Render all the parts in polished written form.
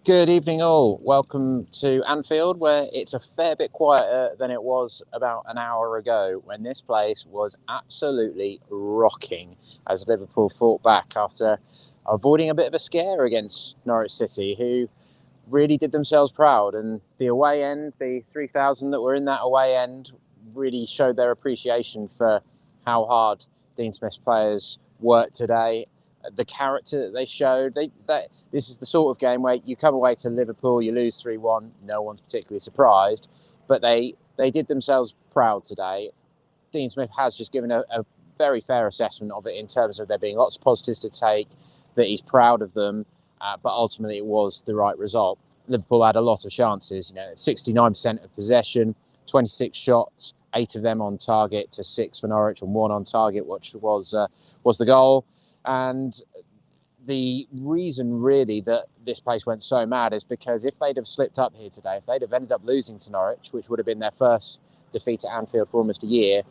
Good evening, all. Welcome to Anfield, where it's a fair bit quieter than it was about an hour ago when this place was absolutely rocking as Liverpool fought back after avoiding a bit of a scare against Norwich City, who really did themselves proud. And the away end, the 3,000 that were in that away end, really showed their appreciation for how hard Dean Smith's players worked today. The character that they showed, this is the sort of game where you come away to Liverpool, you lose 3-1, no one's particularly surprised, but they did themselves proud today. Dean Smith has just given a very fair assessment of it in terms of there being lots of positives to take, that he's proud of them, but ultimately it was the right result. Liverpool had a lot of chances, 69% of possession, 26 shots, 8 of them on target to 6 for Norwich and 1 on target, which was the goal. And the reason really that this place went so mad is because if they'd have slipped up here today, if they'd have ended up losing to Norwich, which would have been their first defeat at Anfield for almost a year,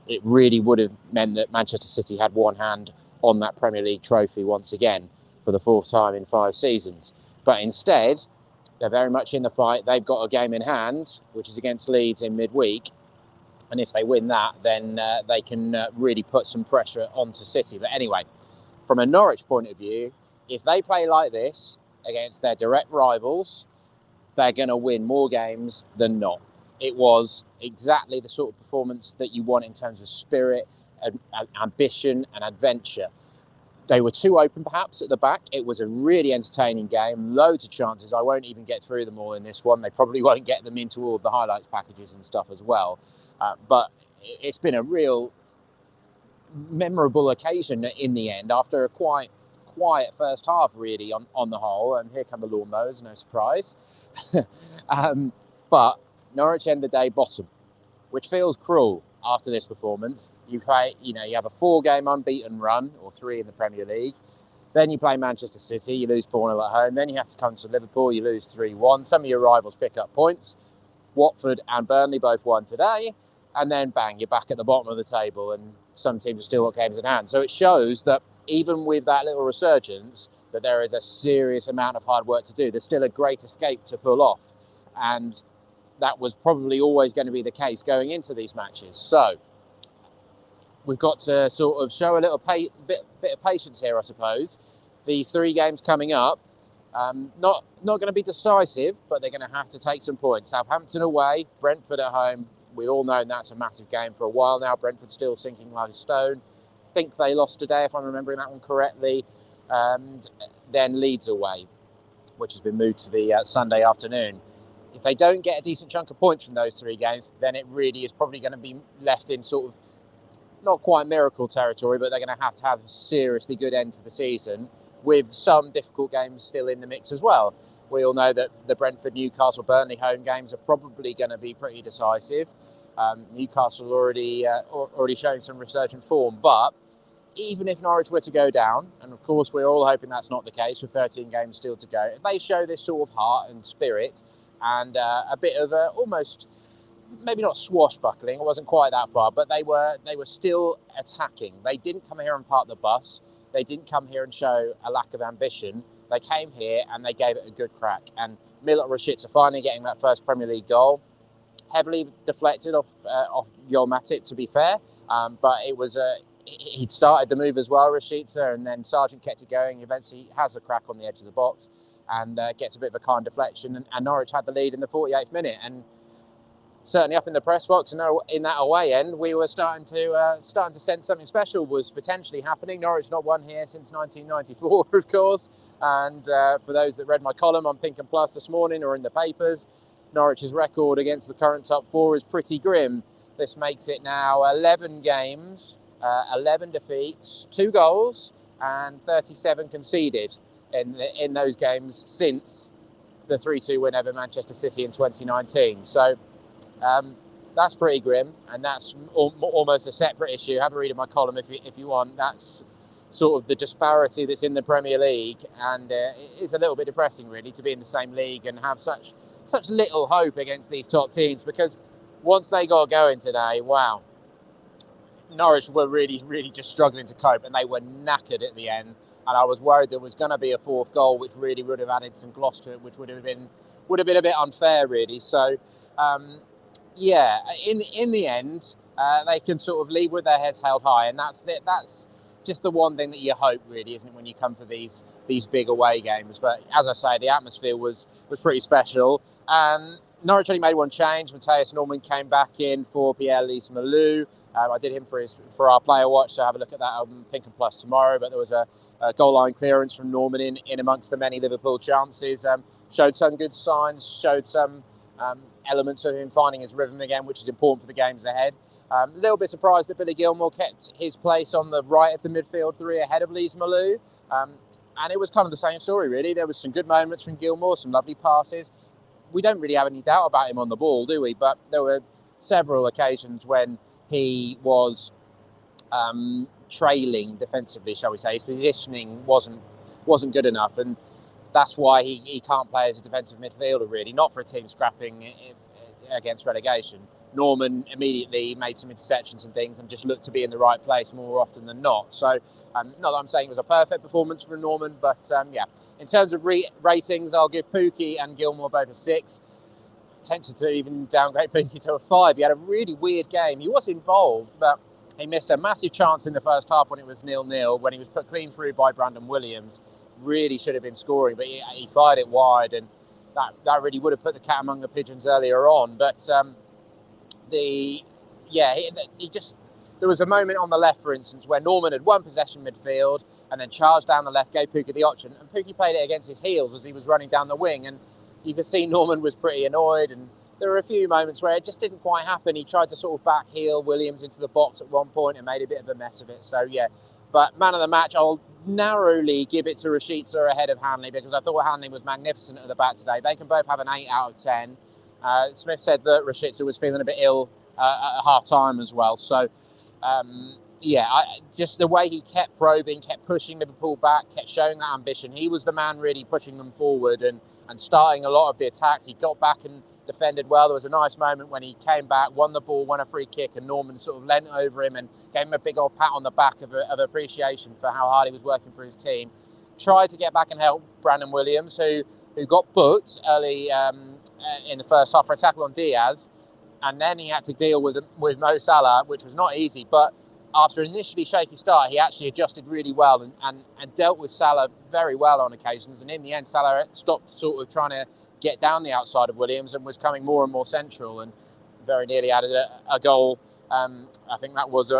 it really would have meant that Manchester City had one hand on that Premier League trophy once again for the 4th time in 5 seasons. But instead, they're very much in the fight. They've got a game in hand, which is against Leeds in midweek. And if they win that, then they can really put some pressure onto City. But anyway, from a Norwich point of view, if they play like this against their direct rivals, they're going to win more games than not. It was exactly the sort of performance that you want in terms of spirit, and ambition and adventure. They were too open, perhaps, at the back. It was a really entertaining game, loads of chances. I won't even get through them all in this one. They probably won't get them into all of the highlights packages and stuff as well. But it's been a real memorable occasion in the end after a quite quiet first half, really, on the whole. And here come the lawnmowers, no surprise. But Norwich end the day bottom, which feels cruel after this performance. You have a 4-game unbeaten run, or 3 in the Premier League. Then you play Manchester City, you lose 4-0 at home. Then you have to come to Liverpool, you lose 3-1. Some of your rivals pick up points. Watford and Burnley both won today. And then, bang, you're back at the bottom of the table, and some teams have still got games in hand. So it shows that even with that little resurgence, that there is a serious amount of hard work to do. There's still a great escape to pull off. And that was probably always going to be the case going into these matches. So we've got to sort of show a little bit of patience here, I suppose. These 3 games coming up, not going to be decisive, but they're going to have to take some points. Southampton away, Brentford at home. We all know that's a massive game for a while now. Brentford still sinking like a stone. I think they lost today, if I'm remembering that one correctly. And then Leeds away, which has been moved to the Sunday afternoon. If they don't get a decent chunk of points from those 3 games, then it really is probably going to be left in sort of not quite miracle territory, but they're going to have a seriously good end to the season with some difficult games still in the mix as well. We all know that the Brentford, Newcastle, Burnley home games are probably going to be pretty decisive. Newcastle already showing some resurgent form, but even if Norwich were to go down, and of course we're all hoping that's not the case with 13 games still to go, if they show this sort of heart and spirit and a bit of a almost, maybe not swashbuckling, it wasn't quite that far, but they were still attacking. They didn't come here and park the bus. They didn't come here and show a lack of ambition. They came here and they gave it a good crack. And Milot Rashica finally getting that first Premier League goal, heavily deflected off Joel Matip, to be fair, but it was he'd started the move as well, Rashica, and then Sargent kept it going. Eventually has a crack on the edge of the box and gets a bit of a kind deflection, and Norwich had the lead in the 48th minute. And certainly up in the press box and in that away end, we were starting to sense something special was potentially happening. Norwich not won here since 1994, of course. And for those that read my column on Pink and Plus this morning or in the papers, Norwich's record against the current top 4 is pretty grim. This makes it now 11 games, 11 defeats, 2 goals, and 37 conceded in those games since the 3-2 win over Manchester City in 2019. So that's pretty grim, and that's almost a separate issue. Have a read of my column if you want. That's sort of the disparity that's in the Premier League, and it is a little bit depressing, really, to be in the same league and have such little hope against these top teams, because once they got going today, wow, Norwich were really, really just struggling to cope, and they were knackered at the end. and I was worried there was going to be a fourth goal, which really would have added some gloss to it, which would have been a bit unfair, really. So, yeah, in the end, they can sort of leave with their heads held high, and that's just the one thing that you hope, really, isn't it, when you come for these big away games. But as I say, the atmosphere was pretty special. And Norwich only made one change. Matthias Norman came back in for Pierre Lees-Malou. I did him for our player watch, so have a look at that on Pink and Plus tomorrow. But there was a goal line clearance from Norman in amongst the many Liverpool chances. Showed some good signs, showed some elements of him finding his rhythm again, which is important for the games ahead. A little bit surprised that Billy Gilmour kept his place on the right of the midfield three ahead of Lees-Malou. And it was kind of the same story, really. There was some good moments from Gilmour, some lovely passes. We don't really have any doubt about him on the ball, do we? But there were several occasions when he was trailing defensively, shall we say. His positioning wasn't good enough, and that's why he can't play as a defensive midfielder, really. Not for a team scrapping against relegation. Norman immediately made some interceptions and things and just looked to be in the right place more often than not. So, not that I'm saying it was a perfect performance from Norman, but yeah. In terms of ratings, I'll give Pukki and Gilmour both a 6. Tempted to even downgrade Pukki to a 5. He had a really weird game. He was involved, but he missed a massive chance in the first half when it was 0-0, when he was put clean through by Brandon Williams. Really should have been scoring, but he fired it wide, and that really would have put the cat among the pigeons earlier on. But there was a moment on the left, for instance, where Norman had won possession midfield and then charged down the left, gave Pukki the option, and Pukki played it against his heels as he was running down the wing, and you could see Norman was pretty annoyed, and there were a few moments where it just didn't quite happen. He tried to sort of back heel Williams into the box at one point and made a bit of a mess of it. So yeah, but man of the match, I'll narrowly give it to Rashica ahead of Hanley, because I thought Hanley was magnificent at the back today. They can both have an 8 out of 10. Smith said that Rashica was feeling a bit ill at half time as well. So just the way he kept probing, kept pushing Liverpool back, kept showing that ambition. He was the man really pushing them forward and starting a lot of the attacks. He got back and defended well. There was a nice moment when he came back, won the ball, won a free kick, and Norman sort of leant over him and gave him a big old pat on the back of appreciation for how hard he was working for his team. Tried to get back and help Brandon Williams, who got booked early in the first half for a tackle on Diaz, and then he had to deal with Mo Salah, which was not easy. But after an initially shaky start, he actually adjusted really well and dealt with Salah very well on occasions. And in the end, Salah stopped sort of trying to get down the outside of Williams and was coming more and more central, and very nearly added a goal. I think that was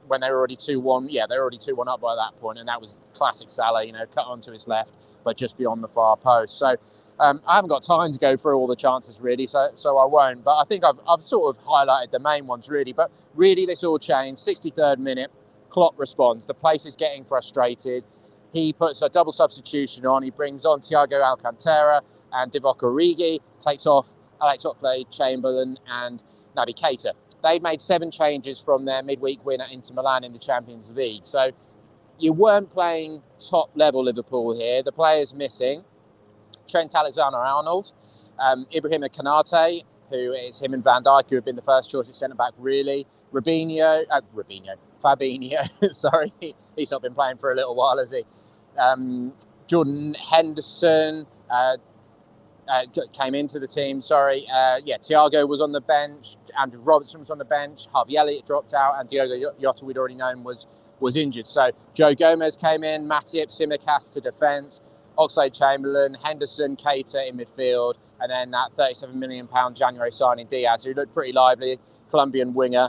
when they were already 2-1. Yeah, they were already 2-1 up by that point, and that was classic Salah, cut onto his left, but just beyond the far post. So I haven't got time to go through all the chances, really, so I won't. But I think I've sort of highlighted the main ones, really. But really, this all changed. 63rd minute, Klopp responds. The place is getting frustrated. He puts a double substitution on. He brings on Thiago Alcantara and Divock Origi, takes off Alex Oxlade-Chamberlain and Naby Keita. They'd made 7 changes from their midweek win at Inter Milan in the Champions League. So you weren't playing top-level Liverpool here. The players missing: Trent Alexander-Arnold, Ibrahim Konate, who is him and Van Dijk, who have been the first choice at centre-back, really. Fabinho, sorry, he's not been playing for a little while, has he? Jordan Henderson came into the team, Thiago was on the bench, Andrew Robertson was on the bench, Harvey Elliott dropped out, and Diogo Jota, we'd already known, was injured. So Joe Gomez came in, Matip, Tsimikas to defence, Oxlade-Chamberlain, Henderson, Keita in midfield, and then that £37 million January signing Diaz, who looked pretty lively, Colombian winger,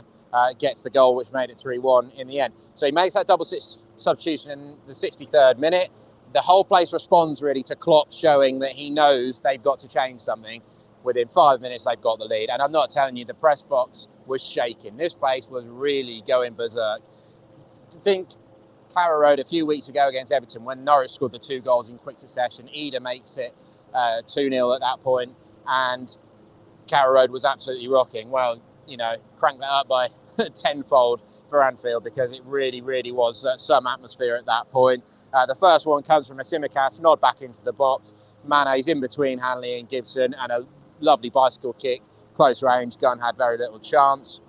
gets the goal, which made it 3-1 in the end. So he makes that double substitution in the 63rd minute. The whole place responds really to Klopp showing that he knows they've got to change something. Within 5 minutes, they've got the lead. And I'm not telling you, the press box was shaking. This place was really going berserk. I think Carrow Road a few weeks ago against Everton, when Norwich scored the 2 goals in quick succession, Ida makes it 2-0 at that point, and Carrow Road was absolutely rocking. Well, crank that up by tenfold for Anfield, because it really, really was some atmosphere at that point. The first one comes from a Tsimikas, nod back into the box. Mane's in between Hanley and Gibson, and a lovely bicycle kick, close range. Gunn had very little chance.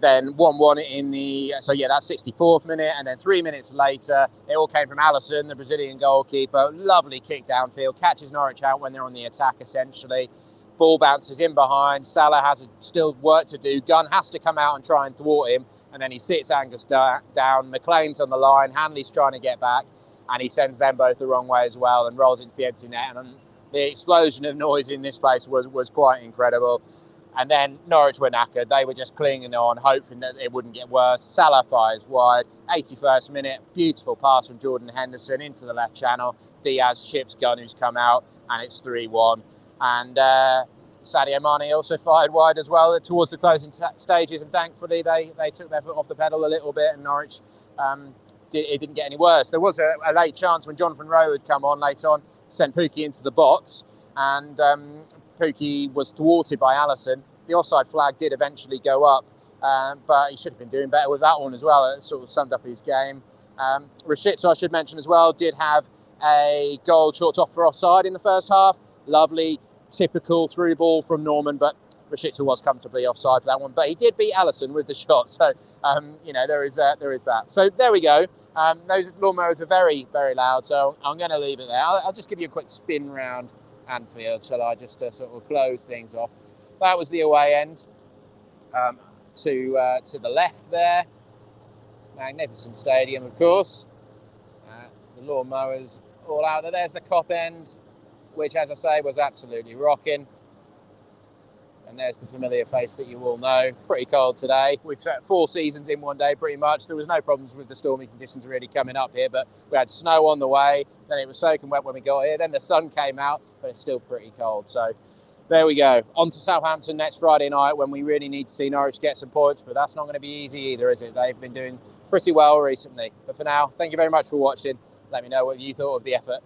Then 1-1 in the, so yeah, that's 64th minute. And then 3 minutes later, it all came from Alisson, the Brazilian goalkeeper. Lovely kick downfield, catches Norwich out when they're on the attack, essentially. Ball bounces in behind. Salah has still work to do. Gunn has to come out and try and thwart him. And then he sits Angus down. McLean's on the line. Hanley's trying to get back. And he sends them both the wrong way as well and rolls into the empty net. And the explosion of noise in this place was quite incredible. And then Norwich were knackered. They were just clinging on, hoping that it wouldn't get worse. Salah fires wide. 81st minute, beautiful pass from Jordan Henderson into the left channel. Diaz chips Gunn, who's come out, and it's 3-1. And Sadio Mane also fired wide as well towards the closing stages. And thankfully, they took their foot off the pedal a little bit, and Norwich, it didn't get any worse. There was a late chance when Jonathan Rowe had come on late on, sent Pukki into the box, and Pukki was thwarted by Alisson. The offside flag did eventually go up, but he should have been doing better with that one as well. It sort of summed up his game. Rashica, I should mention as well, did have a goal chalked off for offside in the first half. Lovely, typical through ball from Norman, but Rashica was comfortably offside for that one. But he did beat Alisson with the shot, so there is that. So there we go. Those lawnmowers are very, very loud, so I'm going to leave it there. I'll just give you a quick spin round Anfield, shall I, just to sort of close things off. That was the away end. To the left there, magnificent stadium, of course. The lawnmowers all out there. There's the Kop end, which, as I say, was absolutely rocking. And there's the familiar face that you all know. Pretty cold today. We've had 4 seasons in one day, pretty much. There was no problems with the stormy conditions really coming up here, but we had snow on the way. Then it was soaking wet when we got here. Then the sun came out, but it's still pretty cold. So there we go. On to Southampton next Friday night when we really need to see Norwich get some points, but that's not going to be easy either, is it? They've been doing pretty well recently. But for now, thank you very much for watching. Let me know what you thought of the effort